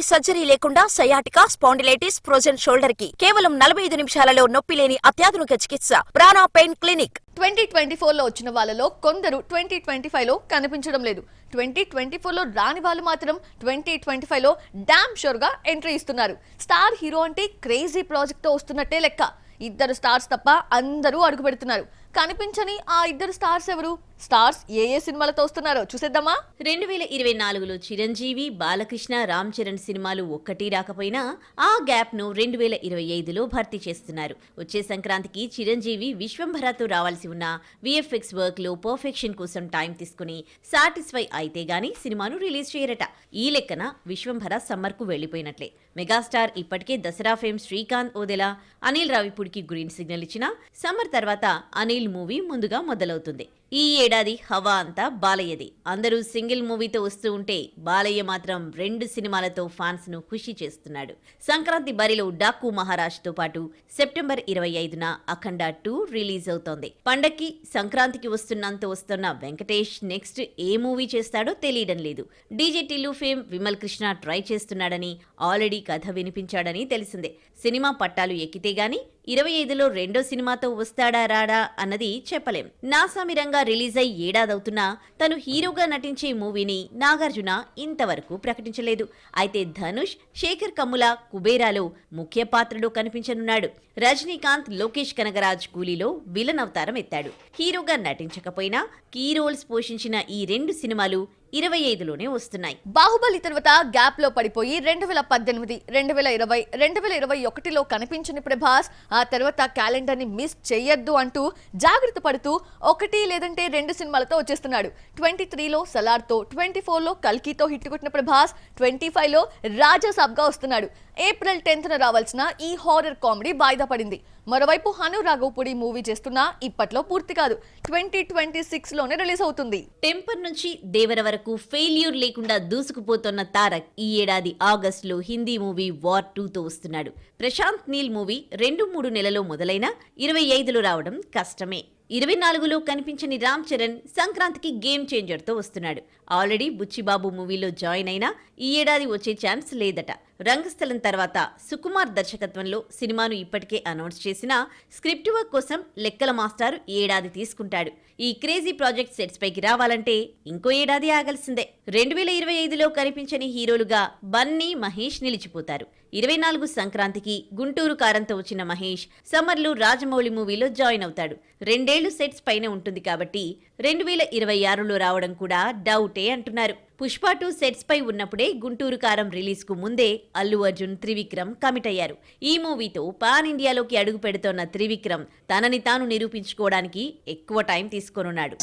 Surgery లేకుండా sciatica, spondylitis, frozen shoulder కి కేవలం 45 నిమిషాలలో నొప్పి లేని అత్యాధునిక చికిత్స ప్రాణ పెయిన్ క్లినిక్. 2024లో వచ్చిన వాళ్ళలో కొందరు 2025లో కనిపించడం లేదు. 2024లో రాని వాళ్ళు మాత్రం 2025లో డామ్ షూర్ గా ఎంట్రీ ఇస్తున్నారు. స్టార్ హీరో అంటే క్రేజీ ప్రాజెక్ట్ తో వస్తున్నట్టే లెక్క. ఇద్దరు స్టార్స్ తప్ప అందరూ అడుగు పెడుతున్నారు. కనిపించని ఆ ఇద్దరు స్టార్స్ ఎవరు? స్టార్స్ ఏ సినిమాలతో వస్తున్నారో చూసేద్దామా. 2024లో చిరంజీవి, బాలకృష్ణ, రామ్ చరణ్ సినిమాలు ఒక్కటి రాకపోయినా ఆ గ్యాప్ ను 2025లో భర్తీ చేస్తున్నారు. వచ్చే సంక్రాంతికి చిరంజీవి విశ్వంభరతో రావాల్సి ఉన్న విఎఫ్ఎక్స్ వర్క్ లో పర్ఫెక్షన్ కోసం టైం తీసుకుని సాటిస్ఫై అయితే గానీ సినిమాను రిలీజ్ చేయరట. ఈ లెక్కన విశ్వంభర సమ్మర్ కు వెళ్లిపోయినట్లే. మెగాస్టార్ ఇప్పటికే దసరా ఫేమ్ శ్రీకాంత్ ఓదెలా, అనిల్ రావిపూడికి గ్రీన్ సిగ్నల్ ఇచ్చినా సమ్మర్ తర్వాత అనిల్ మూవీ ముందుగా మొదలవుతుంది. ఈ ఏడాది హవా అంతా బాలయ్యది. అందరూ సింగిల్ మూవీతో వస్తూ ఉంటే బాలయ్య మాత్రం 2 సినిమాలతో ఫ్యాన్స్ ను ఖుషి చేస్తున్నాడు. సంక్రాంతి బరిలో డాకు మహారాజ్ తో పాటు సెప్టెంబర్ 25న అఖండ 2 రిలీజ్ అవుతోంది. పండక్కి సంక్రాంతికి వస్తున్న వెంకటేష్ నెక్స్ట్ ఏ మూవీ చేస్తాడో తెలియడం లేదు. DJ Tillu fame Vimal Krishna try చేస్తున్నాడని, ఆల్రెడీ కథ వినిపించాడని తెలిసిందే. సినిమా పట్టాలు ఎక్కితే గాని 25లో రెండో సినిమాతో వస్తాడా రాడా అన్నది చెప్పలేం. నాసామిరంగా రిలీజ్ అయి ఏడాదవుతున్నా తను హీరోగా నటించే మూవీని నాగార్జున ఇంతవరకు ప్రకటించలేదు. అయితే ధనుష్, శేఖర్ కమ్ముల కుబేరాలో ముఖ్య పాత్రలో కనిపించనున్నాడు. రజనీకాంత్, లోకేష్ కనగరాజ్ కూలీలో విలన్ అవతారం ఎత్తాడు. హీరోగా నటించకపోయినా కీ రోల్స్ పోషించిన ఈ 2 సినిమాలు 25లోనే వస్తున్నాయి. బాహుబలి తర్వాత గ్యాప్ లో పడిపోయి 2018, 2020, 2021లో కనిపించని ప్రభాస్ ఆ తర్వాత క్యాలెండర్ ని మిస్ చెయ్యొద్దు అంటూ జాగ్రత్త పడుతూ 1 లేదంటే 2 సినిమాలతో వచ్చేస్తున్నాడు. 23లో సలార్తో, 24లో కల్కితో హిట్ కొట్టిన ప్రభాస్ 25లో రాజాసాబ్ గా వస్తున్నాడు. ఏప్రిల్ 10న రావాల్సిన ఈ హారర్ కామెడీ వాయిదా పడింది. మరోవైపు హను రాఘవపూడి మూవీ చేస్తున్నా ఇప్పట్లో పూర్తి కాదు. 2026లోనే రిలీజ్ అవుతుంది. టెంపర్ నుంచి దేవర వరకు ఫెయిల్యూర్ లేకుండా దూసుకుపోతున్న తారక్ ఈ ఏడాది ఆగస్టులో హిందీ మూవీ వార్ 2తో వస్తున్నాడు. ప్రశాంత్ నీల్ మూవీ 2-3 నెలలో మొదలైనా 25లో రావడం కష్టమే. 24లో కనిపించని రామ్ చరణ్ సంక్రాంతికి గేమ్ చేంజర్ తో వస్తున్నాడు. ఆల్రెడీ బుచ్చిబాబు మూవీలో జాయిన్ అయినా ఈ ఏడాది వచ్చే ఛాన్స్ లేదట. రంగస్థలం తర్వాత సుకుమార్ దర్శకత్వంలో సినిమాను ఇప్పటికే అనౌన్స్ చేసినా స్క్రిప్ట్ వర్క్ కోసం లెక్కల మాస్టర్ ఏడాది తీసుకుంటాడు. ఈ క్రేజీ ప్రాజెక్ట్ సెట్స్ పైకి రావాలంటే ఇంకో ఏడాది ఆగాల్సిందే. 2025లో కనిపించని హీరోలుగా బన్నీ, మహేష్ నిలిచిపోతారు. 24 సంక్రాంతికి గుంటూరు కారంతో వచ్చిన మహేష్ సమ్మర్లో రాజమౌళి మూవీలో జాయిన్ అవుతాడు. 2 ఏళ్లు సెట్స్ పైన ఉంటుంది కాబట్టి 2026లో రావడం కూడా డౌటే అంటున్నారు. పుష్ప 2 సెట్స్ పై ఉన్నప్పుడే గుంటూరు కారం రిలీజ్ కు ముందే అల్లు అర్జున్, త్రివిక్రమ్ కమిట్ అయ్యారు. ఈ మూవీతో పాన్ ఇండియాలోకి అడుగు పెడుతోన్న త్రివిక్రమ్ తనని తాను నిరూపించుకోవడానికి ఎక్కువ టైం తీసుకోనున్నాడు.